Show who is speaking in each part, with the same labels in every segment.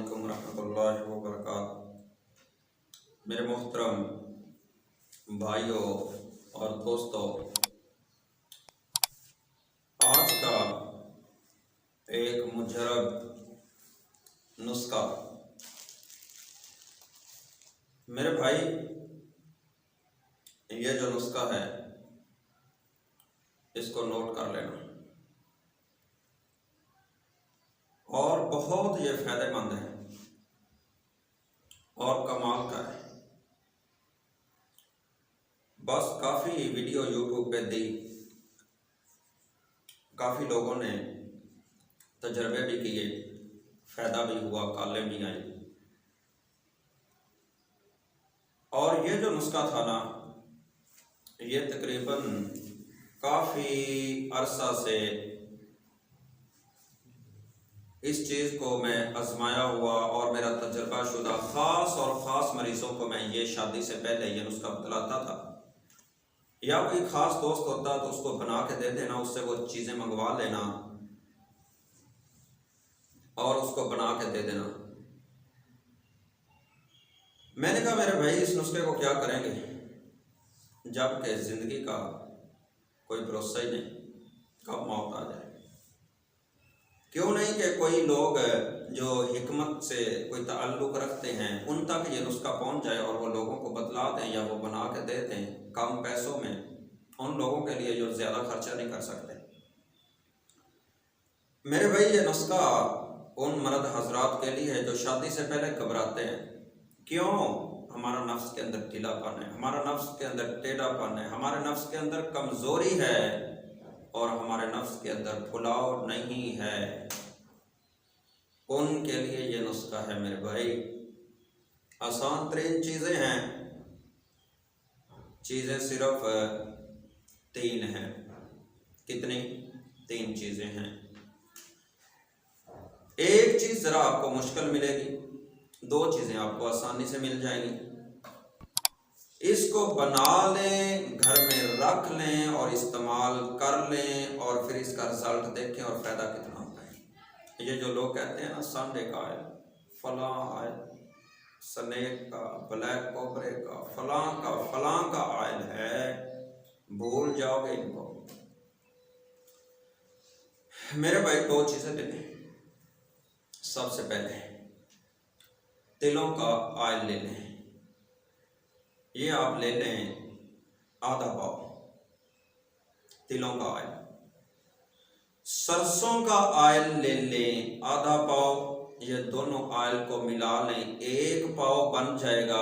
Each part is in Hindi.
Speaker 1: अस्सलामुअलैकुम रहमतुल्लाहि व बरकातहू। मेरे मोहतरम भाइयों और दोस्तों, आज का एक मुजरब नुस्खा। मेरे भाई, ये जो नुस्खा है इसको नोट कर लेना और बहुत ये फायदेमंद है और कमाल का है। बस काफ़ी वीडियो यूट्यूब पे दी, काफ़ी लोगों ने तजर्बे भी किए, फ़ायदा भी हुआ, कॉलें भी आई। और ये जो नुस्खा था ना, ये तकरीबन काफ़ी अरसा से इस चीज़ को मैं आजमाया हुआ और मेरा तजर्बा शुदा ख़ास मरीज़ों को मैं ये शादी से पहले ये नुस्खा बतलाता था, या कोई ख़ास दोस्त होता तो उसको बना के दे देना, उससे वो चीज़ें मंगवा लेना और उसको बना के दे देना। मैंने कहा मेरे भाई, इस नुस्खे को क्या करेंगे जबकि ज़िंदगी का कोई भरोसा ही नहीं, कब मौत आ जाए। क्यों नहीं कि कोई लोग जो हिकमत से कोई ताल्लुक़ रखते हैं उन तक ये नुस्खा पहुंच जाए और वो लोगों को बतला दें या वो बना के दे दें कम पैसों में, उन लोगों के लिए जो ज़्यादा खर्चा नहीं कर सकते। मेरे भाई, ये नुस्खा उन मर्द हजरात के लिए है जो शादी से पहले घबराते हैं। क्यों? हमारा नफ्स के अंदर ढीलापन है, हमारा नफ्स के अंदर टेढ़ापन है, हमारे नफ्स के अंदर कमज़ोरी है और हमारे नफ्स के अंदर फुलाव नहीं है। उनके लिए ये नुस्खा है मेरे भाई। आसान तरीन चीज़ें हैं, चीज़ें सिर्फ 3 हैं। कितनी? 3 चीज़ें हैं। एक चीज़ ज़रा आपको मुश्किल मिलेगी, 2 चीज़ें आपको आसानी से मिल जाएंगी। इसको बना लें, घर में रख लें और इस्तेमाल कर लें और फिर इसका रिजल्ट देखें और फ़ायदा कितना होता है। ये जो लोग कहते हैं ना, संडे का आयल, फलां आयल, स्नेक का, ब्लैक कोबरे का, फलां का आयल है, भूल जाओगे इनको। मेरे भाई, 2 चीज़ें ले लें। सबसे पहले तिलों का आयल ले लें। ये आप ले लें आधा पाव तिलों का आयल। सरसों का आयल ले लें आधा पाव। ये दोनों आयल को मिला लें, 1 पाव बन जाएगा।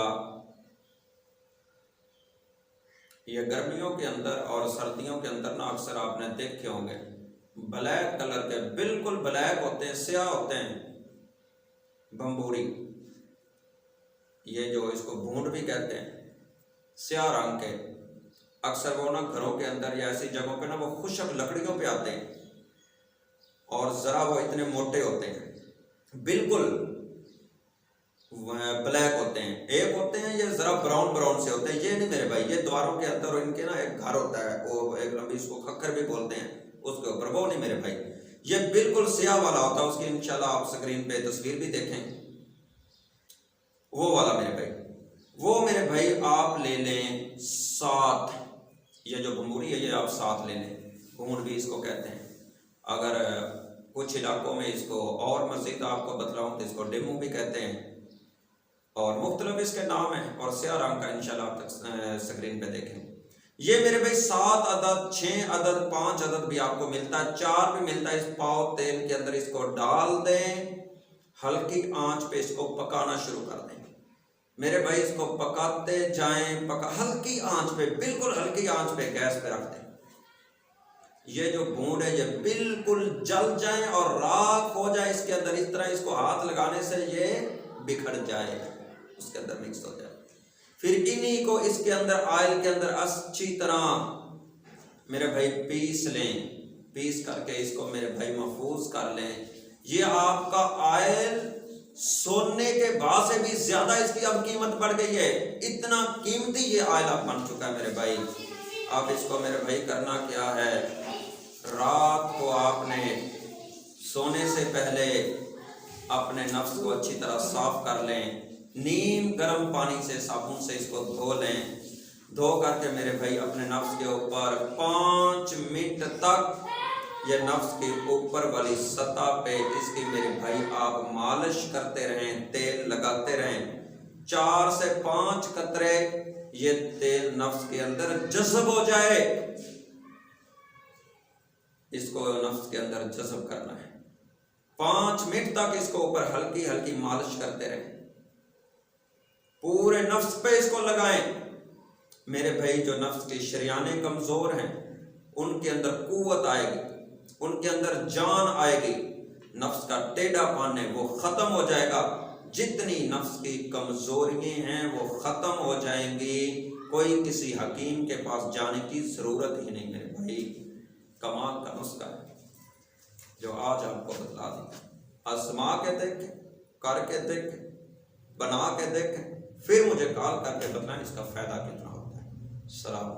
Speaker 1: ये गर्मियों के अंदर और सर्दियों के अंदर ना अक्सर आपने देखे होंगे, ब्लैक कलर के, बिल्कुल ब्लैक होते हैं, स्याह होते हैं, बम्बूरी, ये जो इसको भूंड भी कहते हैं, स्याह रंग के। अक्सर वो ना घरों के अंदर या ऐसी जगहों पे ना वो खुशक लकड़ियों पे आते हैं और ज़रा वो इतने मोटे होते हैं, बिल्कुल ब्लैक होते हैं। एक होते हैं ये ज़रा ब्राउन से होते हैं। ये नहीं मेरे भाई, ये द्वारों के अंदर इनके ना एक घर होता है, वो एक लंबी, इसको खक्कर भी बोलते हैं, उसके ऊपर, वो नहीं मेरे भाई। ये बिल्कुल स्याह वाला होता है, उसकी इंशाल्लाह आप स्क्रीन पे तस्वीर भी देखें, वो वाला मेरे भाई। वो मेरे भाई आप ले लें 7। ये जो भंबूरी है ये आप 7 ले लें, भूंड भी इसको कहते हैं। अगर कुछ इलाकों में इसको और मज़ीद आपको बतलाऊँ तो इसको डिमू भी कहते हैं और मुख्तलिफ इसके नाम हैं और स्याह रंग का इंशाल्लाह आप स्क्रीन पे देखें। ये मेरे भाई 7 अदद, 6 अदद, 5 अदद भी आपको मिलता है, 4 भी मिलता है। इस पाव तेल के अंदर इसको डाल दें, हल्की आंच पे इसको पकाना शुरू कर दें मेरे भाई। इसको पकाते जाएं, हल्की आंच पे, बिल्कुल हल्की आंच पे गैस पे रख दें। ये जो भूंड है ये बिल्कुल जल जाए और राख हो जाए इसके अंदर, इस तरह इसको हाथ लगाने से ये बिखर जाए, उसके अंदर मिक्स हो जाए। फिर इन्हीं को इसके अंदर, आयल के अंदर अच्छी तरह मेरे भाई पीस लें। पीस करके इसको मेरे भाई महफूज कर लें। ये आपका आयल सोने के भाव से भी ज्यादा इसकी अब कीमत बढ़ गई है, इतना कीमती ये आयल अब बन चुका है मेरे भाई। अब इसको मेरे भाई करना क्या है, रात को आपने सोने से पहले अपने नफ्स को अच्छी तरह साफ कर लें, नीम गर्म पानी से साबुन से इसको धो लें। धो करके मेरे भाई अपने नफ्स के ऊपर 5 मिनट तक ये नफ्स के ऊपर वाली सतह पे इसकी मेरे भाई आप मालिश करते रहें, तेल लगाते रहें। 4 से 5 कतरे ये तेल नफ्स के अंदर जज़ब हो जाए, इसको नफ्स के अंदर जज़ब करना है। 5 मिनट तक इसको ऊपर हल्की हल्की मालिश करते रहें, पूरे नफ्स पे इसको लगाएं। मेरे भाई जो नफ्स के शरियाने कमजोर हैं उनके अंदर कुव्वत आएगी, उनके अंदर जान आएगी, नफ्स का टेढ़ापन है वो खत्म हो जाएगा। जितनी नफ्स की कमजोरियां हैं वो खत्म हो जाएंगी। कोई किसी हकीम के पास जाने की जरूरत ही नहीं मेरे भाई। कमाल का नुस्खा है जो आज आपको बतला दिया। आजमा के देखें, करके देखें, बना के देखें, फिर मुझे कॉल करके बताएं इसका फायदा कितना होता है। सलाम।